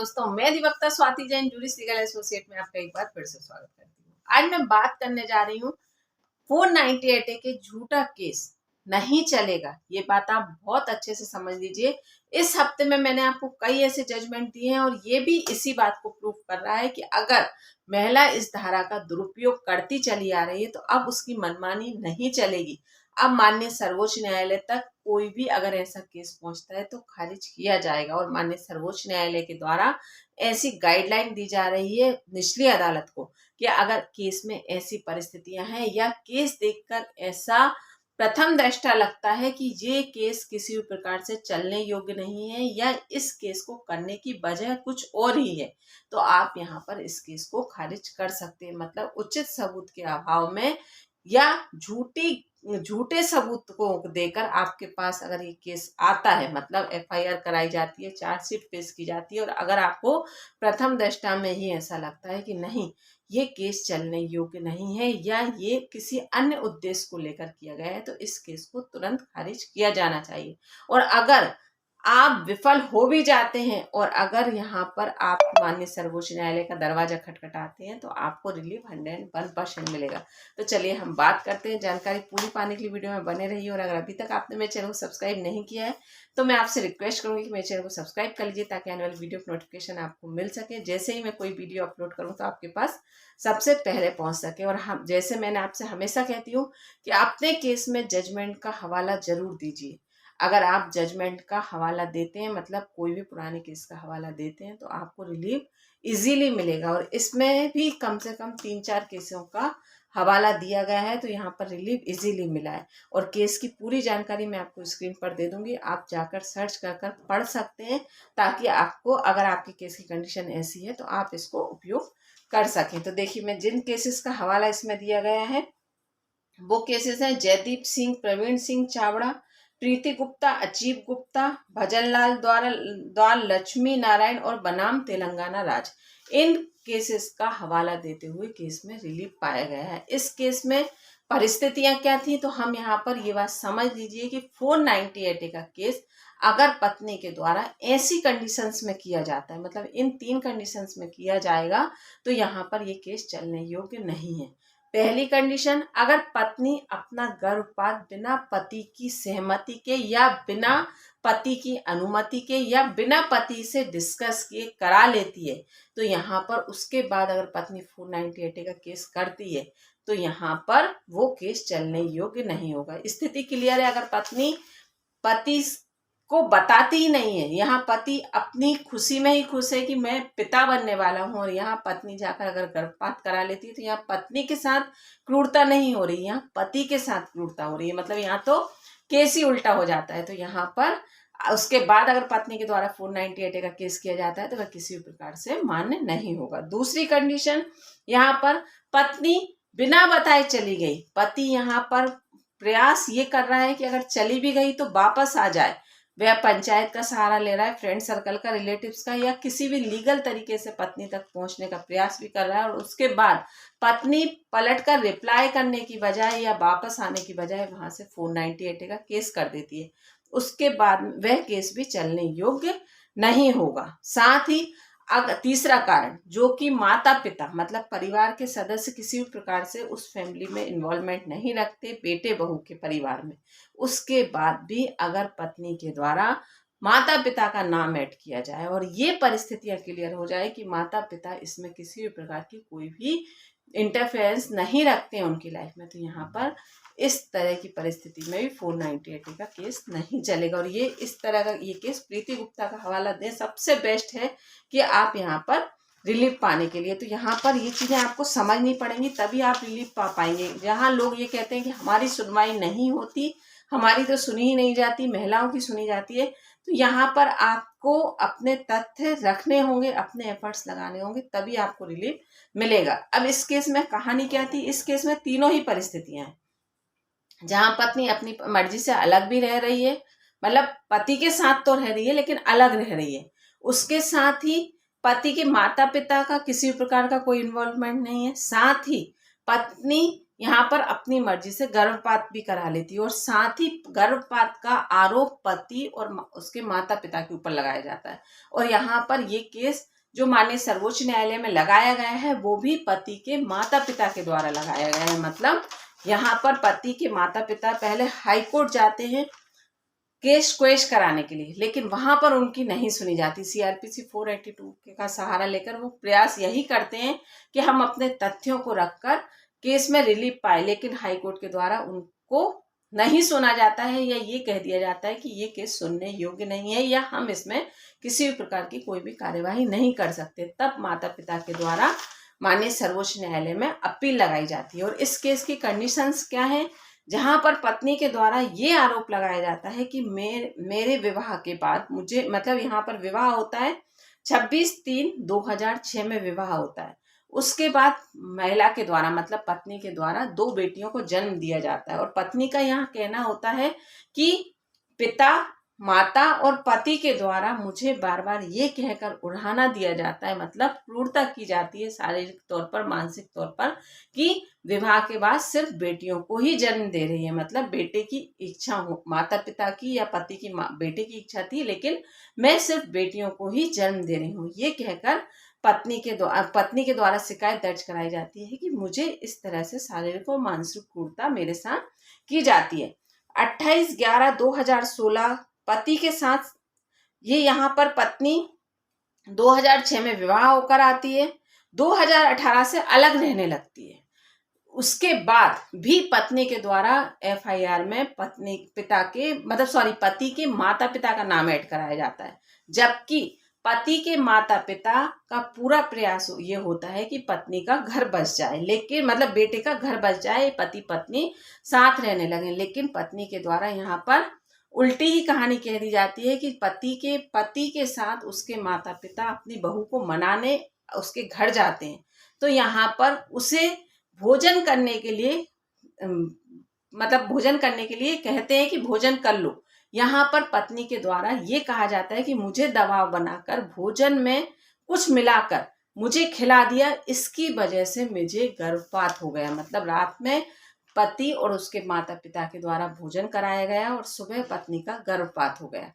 दोस्तों, मैं अधिवक्ता Swati Jain juris legal associate में आपका एक बार फिर से स्वागत करती हूँ। आज मैं बात करने जा रही हूँ 498 ए के झूठा केस नहीं चलेगा। ये बात आप बहुत अच्छे से समझ लीजिए। इस हफ्ते में मैंने आपको कई ऐसे जजमेंट दिए हैं और ये भी इसी बात को प्रूव कर रहा है कि अगर महिला इस धारा का दुरुपयोग करती चली आ रही है तो अब उसकी मनमानी नहीं चलेगी। अब माननीय सर्वोच्च न्यायालय तक कोई भी अगर ऐसा केस पहुंचता है तो खारिज किया जाएगा और माननीय सर्वोच्च न्यायालय के द्वारा ऐसी गाइडलाइन दी जा रही है निचली अदालत को कि अगर केस में ऐसी परिस्थितियां हैं या केस देखकर ऐसा प्रथम दृष्टा लगता है कि ये केस किसी भी प्रकार से चलने योग्य नहीं है या इस केस को करने की वजह कुछ और ही है, तो आप यहाँ पर इस केस को खारिज कर सकते हैं। मतलब उचित सबूत के अभाव में या झूठे सबूत को देकर आपके पास अगर ये केस आता है, मतलब एफआईआर कराई जाती है, चार्जशीट पेश की जाती है और अगर आपको प्रथम दृष्टा में ही ऐसा लगता है कि नहीं ये केस चलने योग्य नहीं है या ये किसी अन्य उद्देश्य को लेकर किया गया है, तो इस केस को तुरंत खारिज किया जाना चाहिए। और अगर आप विफल हो भी जाते हैं और अगर यहाँ पर आप माननीय सर्वोच्च न्यायालय का दरवाजा खटखटाते हैं तो आपको रिलीफ 101% मिलेगा। तो चलिए हम बात करते हैं। जानकारी पूरी पाने के लिए वीडियो में बने रहिए और अगर अभी तक आपने मेरे चैनल को सब्सक्राइब नहीं किया है तो मैं आपसे रिक्वेस्ट करूंगी कि मेरे चैनल को सब्सक्राइब कर लीजिए ताकि आने वाली वीडियो की नोटिफिकेशन आपको मिल सके। जैसे ही मैं कोई वीडियो अपलोड करूँ तो आपके पास सबसे पहले पहुंच सके। और हम जैसे मैंने आपसे हमेशा कहती हूँ कि अपने केस में जजमेंट का हवाला जरूर दीजिए। अगर आप जजमेंट का हवाला देते हैं, मतलब कोई भी पुराने केस का हवाला देते हैं, तो आपको रिलीफ इजीली मिलेगा। और इसमें भी कम से कम 3-4 केसों का हवाला दिया गया है तो यहाँ पर रिलीफ इजीली मिला है। और केस की पूरी जानकारी मैं आपको स्क्रीन पर दे दूंगी, आप जाकर सर्च कर पढ़ सकते हैं ताकि आपको अगर आपके केस की कंडीशन ऐसी है तो आप इसको उपयोग कर सकें। तो देखिए, मैं जिन केसेस का हवाला इसमें दिया गया है वो केसेस हैं जयदीप सिंह, प्रवीण सिंह चावड़ा, प्रीति गुप्ता, अजीब गुप्ता, भजनलाल द्वार, लक्ष्मी नारायण और बनाम तेलंगाना राज। इन केसेस का हवाला देते हुए केस में रिलीफ पाया गया है। इस केस में परिस्थितियां क्या थी तो हम यहाँ पर ये बात समझ लीजिए कि 498 का केस अगर पत्नी के द्वारा ऐसी कंडीशंस में किया जाता है, मतलब इन 3 कंडीशंस में किया जाएगा, तो यहाँ पर ये केस चलने योग्य नहीं है। पहली कंडीशन, अगर पत्नी अपना गर्भपात बिना पति की सहमति के या बिना पति की अनुमति के या बिना पति से डिस्कस किए करा लेती है, तो यहाँ पर उसके बाद अगर पत्नी 498 का केस करती है तो यहाँ पर वो केस चलने योग्य नहीं होगा। स्थिति क्लियर है। अगर पत्नी पति को बताती ही नहीं है, यहाँ पति अपनी खुशी में ही खुश है कि मैं पिता बनने वाला हूँ, और यहाँ पत्नी जाकर अगर गर्भपात करा लेती है तो यहाँ पत्नी के साथ क्रूरता नहीं हो रही, यहाँ पति के साथ क्रूरता हो रही है। मतलब यहाँ तो केस ही उल्टा हो जाता है। तो यहाँ पर उसके बाद अगर पत्नी के द्वारा 498 का केस किया जाता है तो वह किसी भी प्रकार से मान्य नहीं होगा। दूसरी कंडीशन, यहाँ पर पत्नी बिना बताए चली गई, पति यहाँ पर प्रयास ये कर रहा है कि अगर चली भी गई तो वापस आ जाए, वह पंचायत का सहारा ले रहा है, फ्रेंड सर्कल का, रिलेटिव्स का, या किसी भी लीगल तरीके से पत्नी तक पहुंचने का प्रयास भी कर रहा है, और उसके बाद पत्नी पलटकर रिप्लाई करने की बजाय या वापस आने की बजाय वहां से 498 का केस कर देती है, उसके बाद वह केस भी चलने योग्य नहीं होगा। साथ ही तीसरा कारण, जो कि माता पिता मतलब परिवार के सदस्य किसी भी प्रकार से उस फैमिली में इन्वॉल्वमेंट नहीं रखते, बेटे बहू के परिवार में, उसके बाद भी अगर पत्नी के द्वारा माता पिता का नाम ऐड किया जाए और ये परिस्थितियां क्लियर हो जाए कि माता पिता इसमें किसी भी प्रकार की कोई भी इंटरफेरेंस नहीं रखते हैं उनकी लाइफ में, तो यहाँ पर इस तरह की परिस्थिति में भी 498 का केस नहीं चलेगा। और ये इस तरह का ये केस प्रीति गुप्ता का हवाला दें, सबसे बेस्ट है कि आप यहाँ पर रिलीफ पाने के लिए। तो यहाँ पर ये चीज़ें आपको समझनी पड़ेंगी तभी आप रिलीफ पा पाएंगे। जहाँ लोग ये कहते हैं कि हमारी सुनवाई नहीं होती, हमारी तो सुनी ही नहीं जाती, महिलाओं की सुनी जाती है, तो यहाँ पर आपको अपने तथ्य रखने होंगे, अपने एफर्ट्स लगाने होंगे, तभी आपको रिलीफ मिलेगा। अब इस केस में कहानी क्या थी, इस केस में तीनों ही परिस्थितियां हैं जहां पत्नी अपनी मर्जी से अलग भी रह रही है, मतलब पति के साथ तो रह रही है लेकिन अलग रह रही है, उसके साथ ही पति के माता पिता का किसी प्रकार का कोई इन्वॉल्वमेंट नहीं है, साथ ही पत्नी यहाँ पर अपनी मर्जी से गर्भपात भी करा लेती है, और साथ ही गर्भपात का आरोप पति और उसके माता पिता के ऊपर लगाया जाता है, और यहाँ पर ये केस जो माननीय सर्वोच्च न्यायालय में लगाया गया है वो भी पति के माता पिता के द्वारा लगाया गया है। मतलब यहाँ पर पति के माता पिता पहले हाई कोर्ट जाते हैं केस क्वेश कराने के लिए, लेकिन वहां पर उनकी नहीं सुनी जाती। सीआरपीसी 482 का सहारा लेकर वो प्रयास यही करते हैं कि हम अपने तथ्यों को रखकर केस में रिलीफ पाए, लेकिन हाईकोर्ट के द्वारा उनको नहीं सुना जाता है या ये कह दिया जाता है कि ये केस सुनने योग्य नहीं है या हम इसमें किसी भी प्रकार की कोई भी कार्यवाही नहीं कर सकते। तब माता पिता के द्वारा माननीय सर्वोच्च न्यायालय में अपील लगाई जाती है। और इस केस की कंडीशंस क्या है, जहां पर पत्नी के द्वारा ये आरोप लगाया जाता है कि मेरे विवाह के बाद मुझे, मतलब यहाँ पर विवाह होता है 26/3/2006 में विवाह होता है। उसके बाद महिला के द्वारा, मतलब पत्नी के द्वारा 2 बेटियों को जन्म दिया जाता है। और पत्नी का यहाँ कहना होता है कि पिता, माता और पति के द्वारा मुझे बार बार ये कहकर उड़ाना दिया जाता है, मतलब क्रूरता की जाती है शारीरिक तौर पर, मानसिक तौर पर, कि विवाह के बाद सिर्फ बेटियों को ही जन्म दे रही है। मतलब बेटे की इच्छा हो, माता पिता की या पति की बेटे की इच्छा थी, लेकिन मैं सिर्फ बेटियों को ही जन्म दे रही हूँ, ये कहकर पत्नी के द्वारा शिकायत दर्ज कराई जाती है कि मुझे इस तरह से शारीरिक और मानसिक क्रूरता मेरे साथ की जाती है। 28/11/2016 पति के साथ ये यहाँ पर पत्नी 2006 में विवाह होकर आती है, 2018 से अलग रहने लगती है। उसके बाद भी पत्नी के द्वारा एफआईआर में पति के माता पिता का नाम ऐड कराया जाता है, जबकि पति के माता पिता का पूरा प्रयास ये होता है कि पत्नी का घर बस जाए, लेकिन मतलब बेटे का घर बस जाए, पति पत्नी साथ रहने लगे। लेकिन पत्नी के द्वारा यहाँ पर उल्टी ही कहानी कह दी जाती है कि पति के साथ उसके माता पिता अपनी बहू को मनाने उसके घर जाते हैं, तो यहाँ पर उसे भोजन करने के लिए कहते हैं कि भोजन कर लो। यहाँ पर पत्नी के द्वारा ये कहा जाता है कि मुझे दबाव बनाकर भोजन में कुछ मिलाकर मुझे खिला दिया, इसकी वजह से मुझे गर्भपात हो गया। मतलब रात में पति और उसके माता पिता के द्वारा भोजन कराया गया और सुबह पत्नी का गर्भपात हो गया।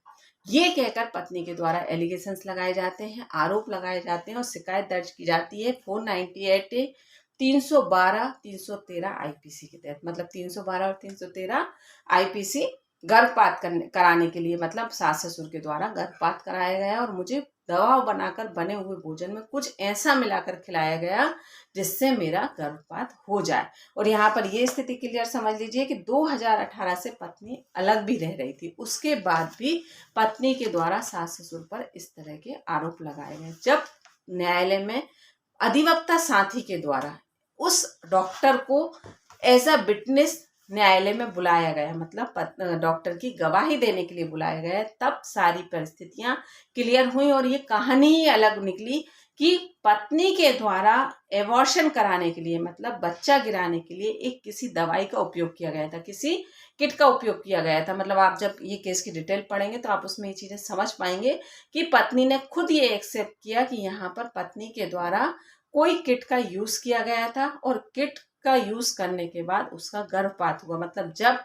ये कहकर पत्नी के द्वारा एलिगेशंस लगाए जाते हैं, आरोप लगाए जाते हैं और शिकायत दर्ज की जाती है 498 312 313 आईपीसी के तहत। मतलब 312 और 313 आईपीसी गर्भपात कराने के लिए, मतलब सास ससुर के द्वारा गर्भपात कराया गया और मुझे दबाव बनाकर बने हुए भोजन में कुछ ऐसा मिलाकर खिलाया गया जिससे मेरा गर्भपात हो जाए। और यहाँ पर ये स्थिति क्लियर समझ लीजिए कि 2018 से पत्नी अलग भी रह रही थी, उसके बाद भी पत्नी के द्वारा सास ससुर पर इस तरह के आरोप लगाए गए। जब न्यायालय में अधिवक्ता साथी के द्वारा उस डॉक्टर को एज अ विटनेस न्यायालय में बुलाया गया, मतलब डॉक्टर की गवाही देने के लिए बुलाया गया, तब सारी परिस्थितियां क्लियर हुई और ये कहानी ही अलग निकली कि पत्नी के द्वारा एबॉर्शन कराने के लिए, मतलब बच्चा गिराने के लिए एक किसी दवाई का उपयोग किया गया था, किसी किट का उपयोग किया गया था। मतलब आप जब ये केस की डिटेल पढ़ेंगे तो आप उसमें ये चीज़ें समझ पाएंगे कि पत्नी ने खुद ये एक्सेप्ट किया कि यहाँ पर पत्नी के द्वारा कोई किट का यूज़ किया गया था और किट का यूज करने के बाद उसका गर्भपात हुआ। मतलब जब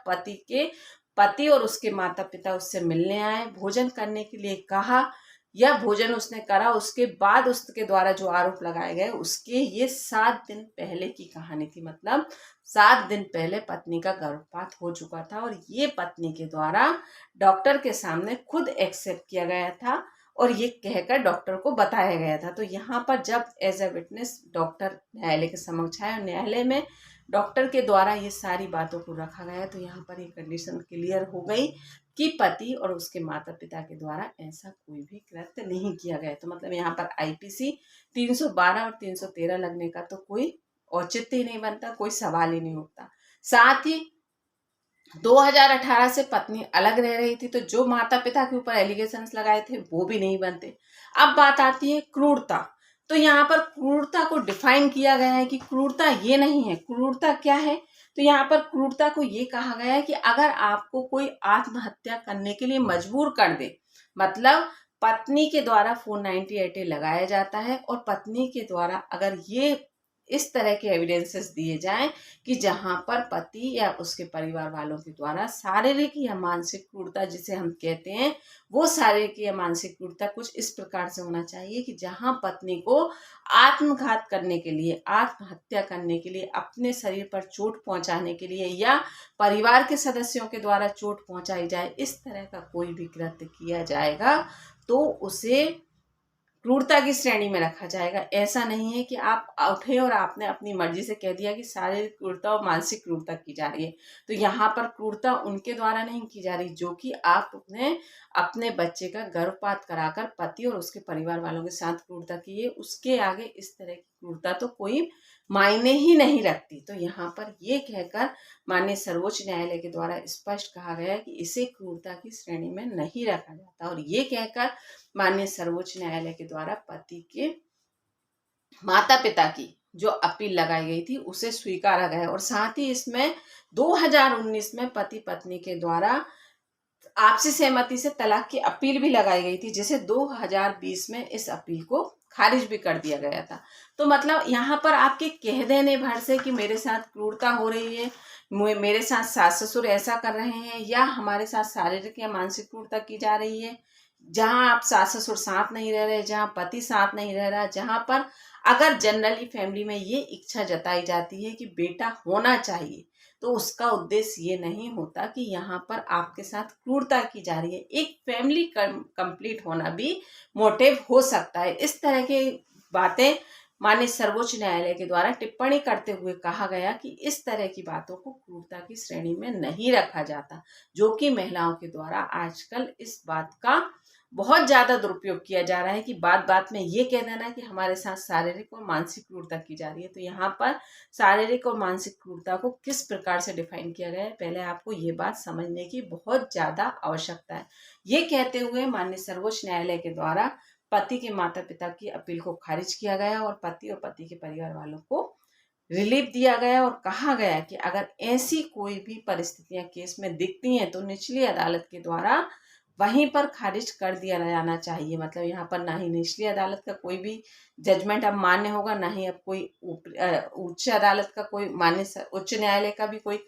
पति और उसके माता पिता उससे मिलने आए, भोजन करने के लिए कहा या भोजन उसने करा, उसके बाद उसके द्वारा जो आरोप लगाए गए उसके ये 7 दिन पहले की कहानी थी। मतलब 7 दिन पहले पत्नी का गर्भपात हो चुका था और ये पत्नी के द्वारा डॉक्टर के सामने खुद एक्सेप्ट किया गया था और ये कहकर डॉक्टर को बताया गया था। तो यहाँ पर जब एज अ विटनेस डॉक्टर न्यायालय के समक्ष आए और न्यायालय में डॉक्टर के द्वारा ये सारी बातों को रखा गया, तो यहाँ पर ये कंडीशन क्लियर हो गई कि पति और उसके माता पिता के द्वारा ऐसा कोई भी कृत्य नहीं किया गया। तो मतलब यहाँ पर आईपीसी 312 और 313 लगने का तो कोई औचित्य ही नहीं बनता, कोई सवाल ही नहीं उठता। साथ ही 2018 से पत्नी अलग रह रही थी, तो जो माता पिता के ऊपर एलिगेशंस लगाए थे वो भी नहीं बनते। अब बात आती है क्रूरता। तो यहाँ पर क्रूरता को डिफाइन किया गया है कि क्रूरता ये नहीं है। क्रूरता क्या है? तो यहाँ पर क्रूरता को ये कहा गया है कि अगर आपको कोई आत्महत्या करने के लिए मजबूर कर दे, मतलब पत्नी के द्वारा 498A लगाया जाता है और पत्नी के द्वारा अगर ये इस तरह के एविडेंसेस दिए जाएं कि जहां पर पति या उसके परिवार वालों के द्वारा शारीरिक या मानसिक क्रूरता जिसे हम कहते हैं, वो शारीरिक या मानसिक क्रूरता कुछ इस प्रकार से होना चाहिए कि जहां पत्नी को आत्मघात करने के लिए, आत्महत्या करने के लिए, अपने शरीर पर चोट पहुंचाने के लिए या परिवार के सदस्यों के द्वारा चोट पहुंचाई जाए, इस तरह का कोई भी कृत्य किया जाएगा तो उसे क्रूरता की श्रेणी में रखा जाएगा। ऐसा नहीं है कि आप उठे और आपने अपनी मर्जी से कह दिया कि शारीरिक क्रूरता और मानसिक क्रूरता की जा रही है। तो यहाँ पर क्रूरता उनके द्वारा नहीं की जा रही जो कि आप अपने बच्चे का गर्भपात कराकर पति और उसके परिवार वालों के साथ क्रूरता की है। उसके आगे इस तरह की क्रूरता तो कोई मायने ही नहीं रखती। तो यहाँ पर ये कहकर माननीय सर्वोच्च न्यायालय के द्वारा स्पष्ट कहा गया है कि इसे क्रूरता की श्रेणी में नहीं रखा जाता। और ये कहकर माननीय सर्वोच्च न्यायालय के द्वारा पति के माता पिता की जो अपील लगाई गई थी उसे स्वीकारा गया। और साथ ही इसमें 2019 में पति पत्नी के द्वारा आपसी सहमति से तलाक की अपील भी लगाई गई थी, जिसे 2020 में इस अपील को खारिज भी कर दिया गया था। तो मतलब यहाँ पर आपके कह देने भर से कि मेरे साथ क्रूरता हो रही है, मेरे साथ सास ससुर ऐसा कर रहे हैं या हमारे साथ शारीरिक या मानसिक क्रूरता की जा रही है, जहाँ आप सास ससुर साथ नहीं रह रहे, जहाँ पति साथ नहीं रह रहा, जहाँ पर अगर जनरली फैमिली में ये इच्छा जताई जाती है कि बेटा होना चाहिए, तो उसका उद्देश्य ये नहीं होता कि यहाँ पर आपके साथ क्रूरता की जा रही है। एक फैमिली कंप्लीट होना भी मोटिव हो सकता है। इस तरह की बातें माननीय सर्वोच्च न्यायालय के द्वारा टिप्पणी करते हुए कहा गया कि इस तरह की बातों को क्रूरता की श्रेणी में नहीं रखा जाता, जो कि महिलाओं के द्वारा आजकल इस बात का बहुत ज़्यादा दुरुपयोग किया जा रहा है कि बात बात में ये कह देना कि हमारे साथ शारीरिक और मानसिक क्रूरता की जा रही है। तो यहाँ पर शारीरिक और मानसिक क्रूरता को किस प्रकार से डिफाइन किया गया है, पहले आपको ये बात समझने की बहुत ज़्यादा आवश्यकता है। ये कहते हुए माननीय सर्वोच्च न्यायालय के द्वारा पति के माता पिता की अपील को खारिज किया गया और पति और पति के परिवार वालों को रिलीफ दिया गया और कहा गया कि अगर ऐसी कोई भी परिस्थितियां केस में दिखती हैं तो निचली अदालत के द्वारा वहीं पर खारिज कर दिया जाना चाहिए। मतलब यहाँ पर ना ही निचली अदालत का कोई भी जजमेंट अब मान्य होगा, ना ही अब कोई उच्च अदालत का कोई उच्च न्यायालय का भी कोई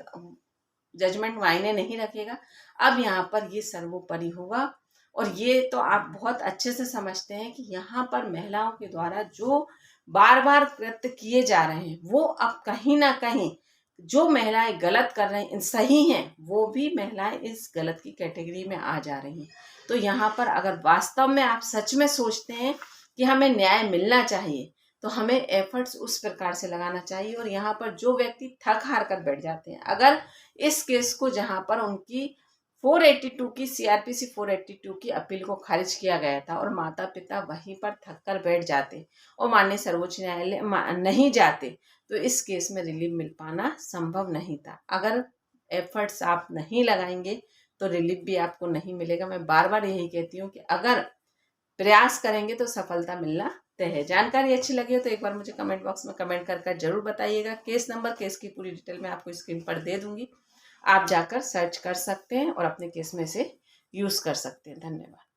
जजमेंट मायने नहीं रखेगा। अब यहाँ पर ये सर्वोपरि होगा। और ये तो आप बहुत अच्छे से समझते हैं कि यहाँ पर महिलाओं के द्वारा जो बार बार कृत्य किए जा रहे हैं वो अब कहीं ना कहीं जो महिलाएं गलत कर रही हैं, सही हैं, वो भी महिलाएं इस गलत की कैटेगरी में आ जा रही हैं। तो यहाँ पर अगर वास्तव में आप सच में सोचते हैं कि हमें न्याय मिलना चाहिए तो हमें एफर्ट्स उस प्रकार से लगाना चाहिए। और यहाँ पर जो व्यक्ति थक हार कर बैठ जाते हैं, अगर इस केस को जहाँ पर उनकी 482 की सीआरपीसी 482 की अपील को खारिज किया गया था और माता पिता वहीं पर थक कर बैठ जाते और माननीय सर्वोच्च न्यायालय नहीं जाते, तो इस केस में रिलीफ मिल पाना संभव नहीं था। अगर एफर्ट्स आप नहीं लगाएंगे तो रिलीफ भी आपको नहीं मिलेगा। मैं बार बार यही कहती हूँ कि अगर प्रयास करेंगे तो सफलता मिलना तय है। जानकारी अच्छी लगी हो तो एक बार मुझे कमेंट बॉक्स में कमेंट कर जरूर बताइएगा। केस नंबर, केस की पूरी डिटेल मैं आपको स्क्रीन पर दे दूंगी, आप जाकर सर्च कर सकते हैं और अपने केस में इसे यूज़ कर सकते हैं। धन्यवाद।